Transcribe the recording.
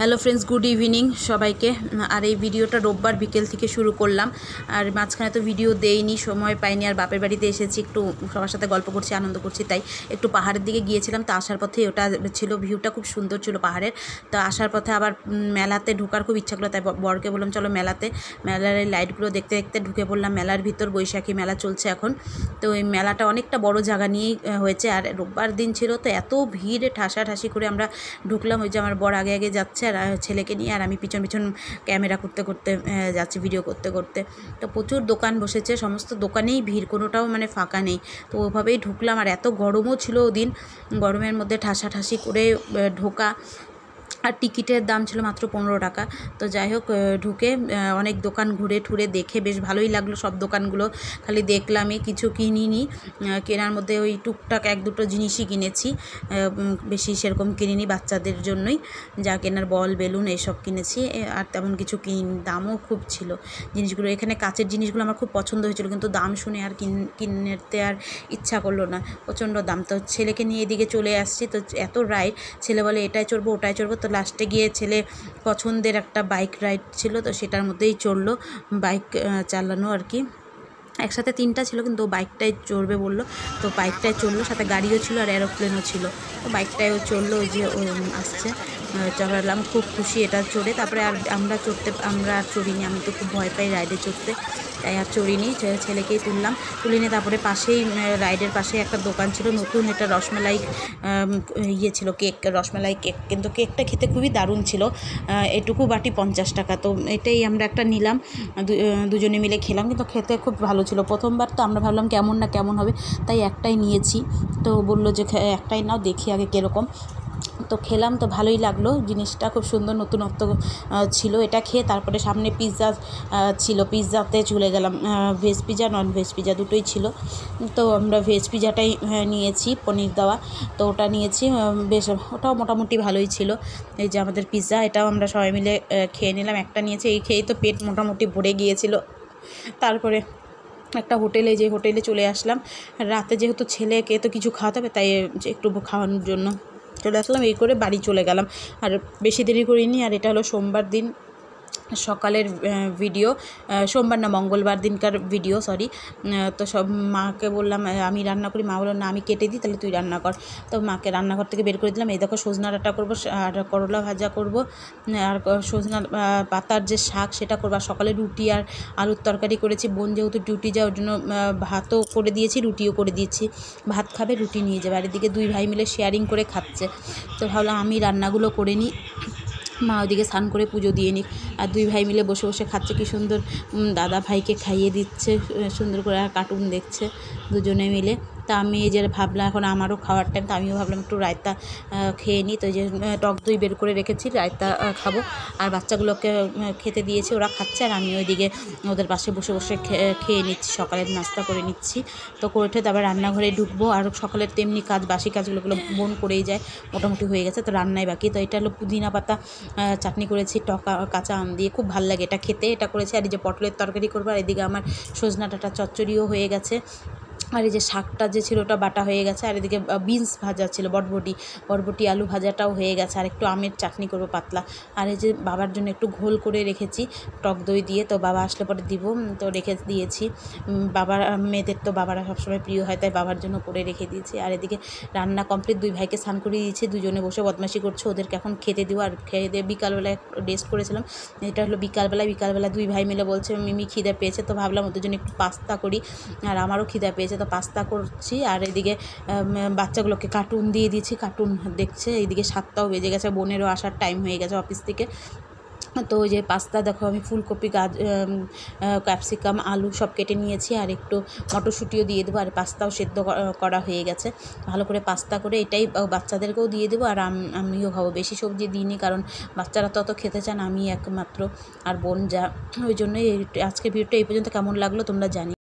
Hello friends, good evening সবাইকে। আর এই ভিডিওটা রোববার বিকেল থেকে শুরু করলাম। আর মাঝখানে তো ভিডিও দেইনি, সময় পাইনি। আর বাপের বাড়িতে এসেছি, একটু সবার সাথে গল্প করছি, আনন্দ করছি, তাই একটু পাহাড়ের দিকে গিয়েছিলাম। তো আসার পথে ওটা ছিল, ভিউটা খুব সুন্দর ছিল পাহাড়ের। তো আসার পথে আবার মেলাতে ঢোকার খুব ইচ্ছা করলো, তাই বরকে বললাম চলো মেলাতে। মেলার এই লাইটগুলো দেখতে দেখতে ঢুকে পড়লাম মেলার ভিতর। বৈশাখী মেলা চলছে এখন। তো এই মেলাটা অনেকটা বড় জায়গা নিয়েই হয়েছে। আর রোববার দিন ছিল, তো এত ভিড়ে ঠাসাঠাসি করে আমরা ঢুকলাম। ওই যে আমার বর আগে আগে যাচ্ছে আর ছেলেকে নিয়ে, আর আমি পিছন পিছন ক্যামেরা করতে করতে যাচ্ছি, ভিডিও করতে করতে। তো প্রচুর দোকান বসেছে, সমস্ত দোকানেই ভিড়, কোনোটাও মানে ফাঁকা নেই। তো ওভাবেই ঢুকলাম। আর এত গরমও ছিল ওদিন, গরমের মধ্যে ঠাসাঠাসি করে ঢোকা। আর টিকিটের দাম ছিল মাত্র 15 টাকা। তো যাই হোক, ঢুকে অনেক দোকান ঘুরে ঠুরে দেখে বেশ ভালোই লাগলো। সব দোকানগুলো খালি দেখলামই, কিছু কিনিনি। কেনার মধ্যে ওই টুকটাক এক দুটো জিনিসই কিনেছি, বেশি সেরকম কিনিনি। বাচ্চাদের জন্যই যা কেনার, বল বেলুন এইসব কিনেছি, আর তেমন কিছু কিনিনি। দামও খুব ছিল জিনিসগুলো। এখানে কাচের জিনিসগুলো আমার খুব পছন্দ হয়েছিল, কিন্তু দাম শুনে আর কিনতে আর ইচ্ছা করলো না, প্রচণ্ড দাম। তো ছেলেকে নিয়ে এদিকে চলে আসছি। তো এত রাইড, ছেলে বলে এটাই চড়বো ওটাই চড়বো। তো লাস্টে গিয়ে ছেলে পছন্দের একটা বাইক রাইড ছিল, তো সেটার মধ্যেই চড়লো, বাইক চালানো আর কি। একসাথে 3টা ছিল, কিন্তু বাইকটাই চড়বে বললো, তো বাইকটাই চড়লো। সাথে গাড়িও ছিল আর এরোপ্লেনও ছিল, তো বাইকটাইও চড়লো। ওই যে আসছে, চড়ালাম, খুব খুশি এটা চড়ে। তারপরে আর আমরা আর চড়িনি, আমি তো খুব ভয় পাই রাইডে চড়তে, তাই আর চড়িনি। ছেলেকেই তুলে নিয়ে তারপরে পাশেই রাইডের পাশে একটা দোকান ছিল, নতুন একটা রসমালাই ছিল, কেক, রসমালাই কেক। কিন্তু কেকটা খেতে খুবই দারুণ ছিল। এটুকু বাটি 50 টাকা। তো এটাই আমরা একটা নিলাম, দুজনে মিলে খেলাম, কিন্তু খেতে খুব ভালো ছিল। প্রথমবার তো আমরা ভাবলাম কেমন না কেমন হবে, তাই একটাই নিয়েছি। তো বললো যে একটাই নাও, দেখি আগে কীরকম। তো খেলাম, তো ভালোই লাগলো, জিনিসটা খুব সুন্দর, নতুনত্ব ছিল। এটা খেয়ে তারপরে সামনে পিৎজা ছিল, পিৎজাতে চলে গেলাম। Veg pizza, non veg pizza দুটোই ছিল। তো আমরা ভেজ পিৎজাটাই নিয়েছি, পনির দেওয়া। তো ওটা নিয়েছি, বেশ ওটাও মোটামুটি ভালোই ছিল। এই যে আমাদের পিৎজা, এটাও আমরা সবাই মিলে খেয়ে নিলাম। একটা নিয়েছি, এই খেয়েই তো পেট মোটামুটি ভরে গিয়েছিল। তারপরে একটা যে হোটেলে চলে আসলাম। রাতে যেহেতু ছেলেকে তো কিছু খাওয়াতে হবে, তাই একটু খাওয়ানোর জন্য চলে আসলাম। এই করে বাড়ি চলে গেলাম, আর বেশি দেরি করিনি। আর এটা হলো সোমবার দিন সকালের ভিডিও, সোমবার না মঙ্গলবার দিনকার ভিডিও, সরি। তো সব মাকে বললাম আমি রান্না করি, মা বললো না আমি কেটে দিই, তাহলে তুই রান্না কর। তো মাকে রান্নাঘর থেকে বের করে দিলাম। এই দেখো সজনা ডাঁটা করবো, আর করলা ভাজা করব, আর সজনা পাতার যে শাক সেটা করবো। আর সকালে রুটি আর আলুর তরকারি করেছি। বোন যেহেতু ডিউটি যায়, ওর জন্য ভাতও করে দিয়েছি, রুটিও করে দিয়েছি। ভাত খাবে, রুটি নিয়ে যাবে। আর এদিকে দুই ভাই মিলে শেয়ারিং করে খাচ্ছে। তো ভাবলাম আমি রান্নাগুলো করে নিই, মা ওদিকে স্নান করে পুজো দিয়ে নিক। আর দুই ভাই মিলে বসে বসে খাচ্ছে, কি সুন্দর। দাদা ভাইকে খাইয়ে দিচ্ছে সুন্দর করে, আর কার্টুন দেখছে দুজনে মিলে। তা আমি এই যে ভাবলাম এখন আমারও খাওয়ার টাইম, তো আমিও ভাবলাম একটু রায়তা খেয়ে নিই। তো এই যে টক দই বের করে রেখেছি, রায়তা খাবো। আর বাচ্চাগুলোকে খেতে দিয়েছি, ওরা খাচ্ছে। আর আমি ওইদিকে ওদের পাশে বসে বসে খেয়ে নিচ্ছি, সকালের নাস্তা করে নিচ্ছি। তো করে তারপর রান্নাঘরে ঢুকবো। আর সকালের তেমনি কাজ, বাসি কাজগুলো বোন করেই যায়, মোটামুটি হয়ে গেছে। তো রান্নায় বাকি। তো এটা হলো পুদিনা পাতা চাটনি করেছি, কাঁচা আম দিয়ে, খুব ভালো লাগে এটা খেতে, এটা করেছি। আর এই যে পটলের তরকারি করবো। আর এদিকে আমার সজনা ডাঁটা চচ্চড়িও হয়ে গেছে। আর এই যে শাকটা যে ছিল ওটা বাটা হয়ে গেছে। আর এদিকে বিনস ভাজা ছিল, বরবটি আলু ভাজাটাও হয়ে গেছে। আর একটু আমের চাটনি করবো পাতলা। আর এই যে বাবার জন্য একটু ঘোল করে রেখেছি টক দই দিয়ে, তো বাবা আসলে পরে দিব, তো রেখে দিয়েছি। বাবার মেয়েদের তো বাবারা সবসময় প্রিয় হয়, তাই বাবার জন্য করে রেখে দিয়েছি। আর এদিকে রান্না কমপ্লিট, দুই ভাইকে স্নান করিয়ে দিয়েছি, দুজনে বসে বদমাশি করছে, ওদেরকে এখন খেতে দিব। আর খেয়ে দিয়ে বিকালবেলায় রেস্ট করেছিলাম। এটা হলো বিকালবেলা দুই ভাই মিলে বলছে মিমি খিদে পেয়েছে, তো ভাবলাম ওদের জন্য একটু পাস্তা করি। আর আমারও খিদে পেয়েছে, তো পাস্তা করছি। আর এদিকে বাচ্চাগুলোকে কার্টুন দিয়ে দিয়েছি, কার্টুন দেখছে। এইদিকে 7টাও বেজে গেছে, বোনেরও আসার টাইম হয়ে গেছে অফিস থেকে। তো ওই যে পাস্তা দেখো, আমি ফুলকপি, ক্যাপসিকাম, আলু সব কেটে নিয়েছি। আর একটু মটরশুঁটিও দিয়ে দেবো। আর পাস্তাও সেদ্ধ করা হয়ে গেছে। ভালো করে পাস্তা করে এটাই বাচ্চাদেরকেও দিয়ে দেবো, আর আমিও খাবো। বেশি সবজি দিইনি, কারণ বাচ্চারা তো অত খেতে চান, আমি একমাত্র আর বোন যা, ওই জন্যই আজকের ভিডিওটা এই পর্যন্ত। কেমন লাগলো তোমরা জানি।